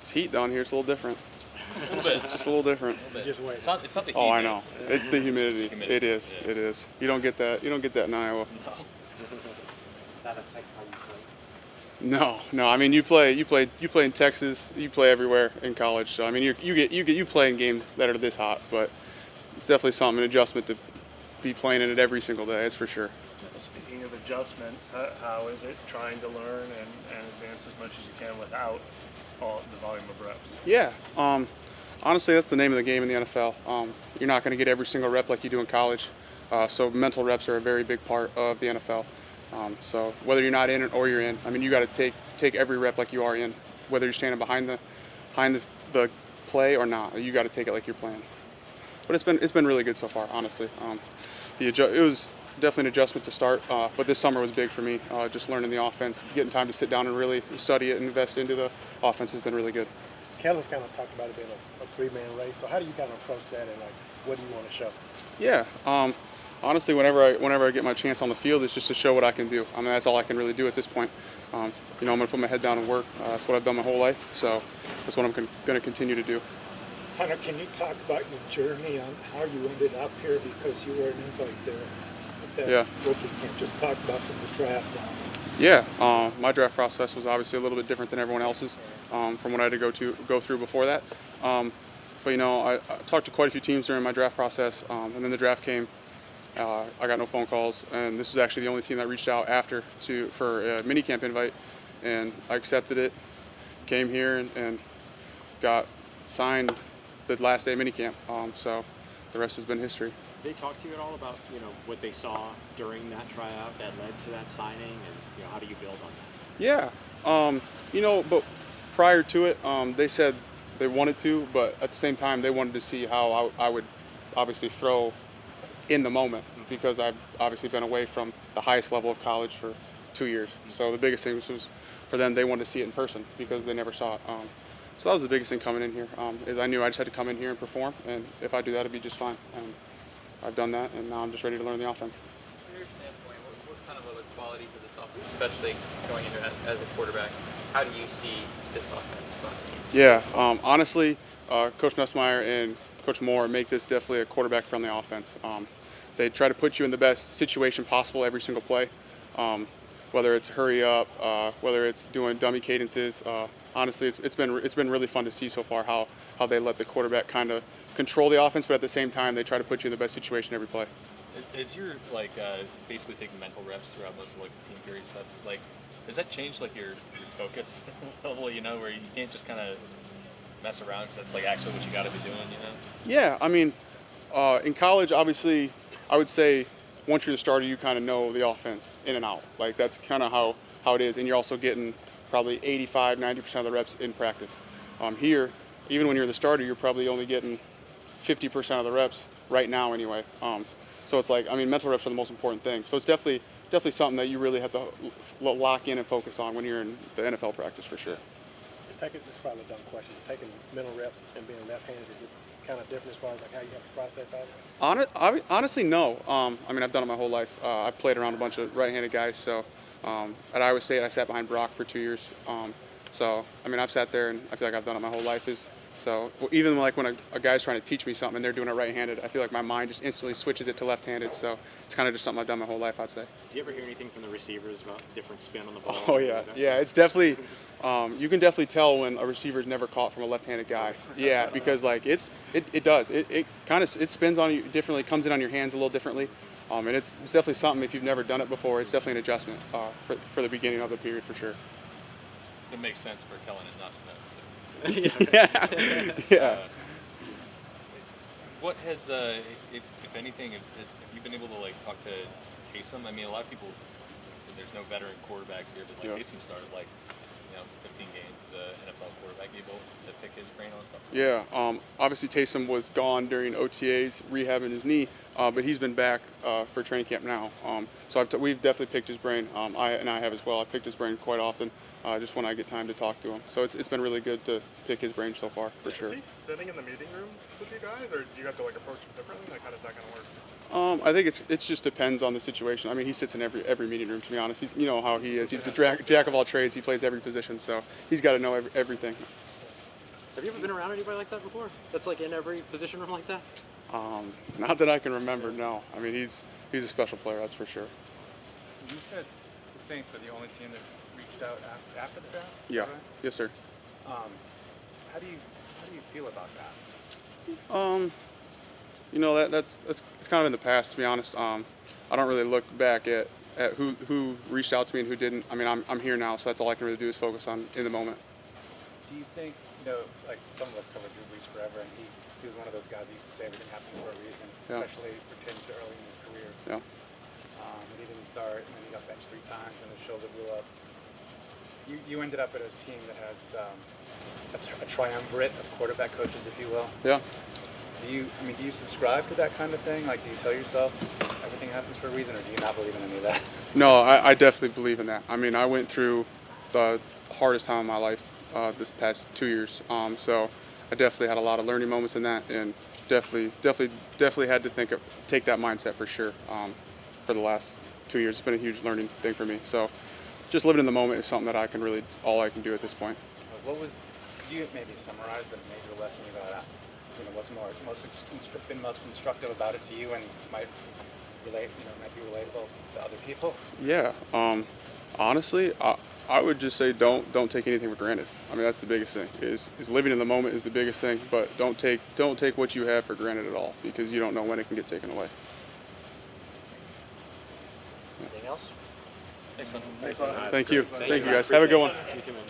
It's heat down here. It's a little different. A little bit. Just a little different. Just wait. It's not the heat. Oh, I know. It's the humidity. It's humidity. It is. Yeah. It is. You don't get that. You don't get that in Iowa. No. That affect how you play? No. I mean, you play in Texas. You play everywhere in college. So I mean, you play in games that are this hot, but it's definitely something, an adjustment to be playing in it every single day. That's for sure. Speaking of adjustments, how is it trying to learn and advance as much as you can without all the volume of reps? Yeah. Honestly, that's the name of the game in the NFL. You're not going to get every single rep like you do in college. So mental reps are a very big part of the NFL. So whether you're not in it or you're in, I mean, you got to take every rep like you are in. Whether you're standing behind the play or not, you got to take it like you're playing. But it's been really good so far, honestly. It was definitely an adjustment to start, but this summer was big for me. Just learning the offense, getting time to sit down and really study it and invest into the offense has been really good. Kellen's kind of talked about it being a three-man race. So how do you kind of approach that, and like, what do you want to show? Yeah. Honestly, whenever I get my chance on the field, it's just to show what I can do. I mean, that's all I can really do at this point. I'm going to put my head down and work. That's what I've done my whole life. So that's what I'm going to continue to do. Hunter, can you talk about your journey on how you ended up here, because you were an invite there? Yeah. Rookie camp. Just talk about from the draft on. Yeah, my draft process was obviously a little bit different than everyone else's from what I had to go through before that. But I talked to quite a few teams during my draft process, and then the draft came. I got no phone calls, and this was actually the only team that reached out after for a minicamp invite, and I accepted it, came here, and got signed the last day of minicamp. So the rest has been history. Did they talk to you at all about what they saw during that tryout that led to that signing, and how do you build on that? Yeah, but prior to it, they said they wanted to, but at the same time they wanted to see how I would obviously throw in the moment, because I've obviously been away from the highest level of college for 2 years. So the biggest thing was for them, they wanted to see it in person because they never saw it. So that was the biggest thing coming in here, is I knew I just had to come in here and perform, and if I do that, it'd be just fine. I've done that, and now I'm just ready to learn the offense. From your standpoint, what kind of other qualities of this offense, especially going into it as a quarterback, how do you see this offense running? Yeah, honestly, Coach Nussmeier and Coach Moore make this definitely a quarterback-friendly offense. They try to put you in the best situation possible every single play, whether it's hurry up, whether it's doing dummy cadences. Honestly, it's been really fun to see so far how they let the quarterback kind of control the offense, but at the same time they try to put you in the best situation every play. As you're basically taking mental reps throughout most of the team period stuff, does that change your focus level? Where you can't just kind of mess around, because that's actually what you got to be doing. Yeah, I mean, in college, obviously, I would say once you're the starter, you kind of know the offense in and out. That's kind of how it is, and you're also getting probably 85-90% of the reps in practice. Here, even when you're the starter, you're probably only getting 50% of the reps right now anyway. So it's mental reps are the most important thing. So it's definitely something that you really have to lock in and focus on when you're in the NFL practice, for sure. This is probably a dumb question. Taking mental reps and being left-handed, is it kind of different as far as how you have to process out? Honestly, no. I've done it my whole life. I've played around a bunch of right-handed guys. So at Iowa State, I sat behind Brock for 2 years. I've sat there, and I feel like I've done it my whole life. Even when a guy's trying to teach me something and they're doing it right-handed, I feel like my mind just instantly switches it to left-handed. So it's kind of just something I've done my whole life, I'd say. Do you ever hear anything from the receivers about different spin on the ball? Oh yeah, it's definitely. You can definitely tell when a receiver's never caught from a left-handed guy. Yeah, because it does. It kind of spins on you differently, comes in on your hands a little differently, and it's definitely something, if you've never done it before, it's definitely an adjustment for the beginning of the period, for sure. It makes sense for Kellen and Nuss, though. Yeah. What has, if anything, have you been able to talk to Taysom? I mean, a lot of people said there's no veteran quarterbacks here, but Taysom started 15 games, NFL quarterback, able to pick his brain on stuff. Yeah. Obviously Taysom was gone during OTAs, rehabbing his knee, but he's been back for training camp now. So we've definitely picked his brain. I have as well. I've picked his brain quite often. Just when I get time to talk to him. So it's been really good to pick his brain so far, for sure. Is he sitting in the meeting room with you guys, or do you have to approach him differently? How does that kind of work? I think it just depends on the situation. I mean, he sits in every meeting room, to be honest. How he is. He's a jack of all trades. He plays every position, so he's got to know everything. Have you ever been around anybody like that before? That's like in every position room like that? Not that I can remember. No. I mean, he's a special player. That's for sure. You said the Saints were the only team that reached out after the draft. Yeah. Right? Yes, sir. How do you feel about that? You know, that's it's kind of in the past, to be honest. I don't really look back at who reached out to me and who didn't. I mean, I'm here now, so that's all I can really do is focus on in the moment. Do you think, like some of us covered Drew Brees forever, and he was one of those guys that used to say everything happened for a reason, Yeah. especially pertaining to early in his career. Yeah. When he didn't start, and then he got benched 3 times, and his shoulder blew up. You ended up at a team that has a triumvirate of quarterback coaches, if you will. Yeah. Do you subscribe to that kind of thing? Like, do you tell yourself everything happens for a reason, or do you not believe in any of that? No, I definitely believe in that. I mean, I went through the hardest time of my life this past 2 years. So I definitely had a lot of learning moments in that, and definitely had to take that mindset for sure. For the last 2 years, it's been a huge learning thing for me. So just living in the moment is something that all I can do at this point. Could you maybe summarize the major lesson you got out? What's been most instructive about it to you, and might be relatable to other people? Yeah. Honestly, I would just say don't take anything for granted. I mean, that's the biggest thing. Is living in the moment is the biggest thing, but don't take what you have for granted at all, because you don't know when it can get taken away. Anything else? Excellent. Thank you. Thank you, guys. Have a good one. You too, man.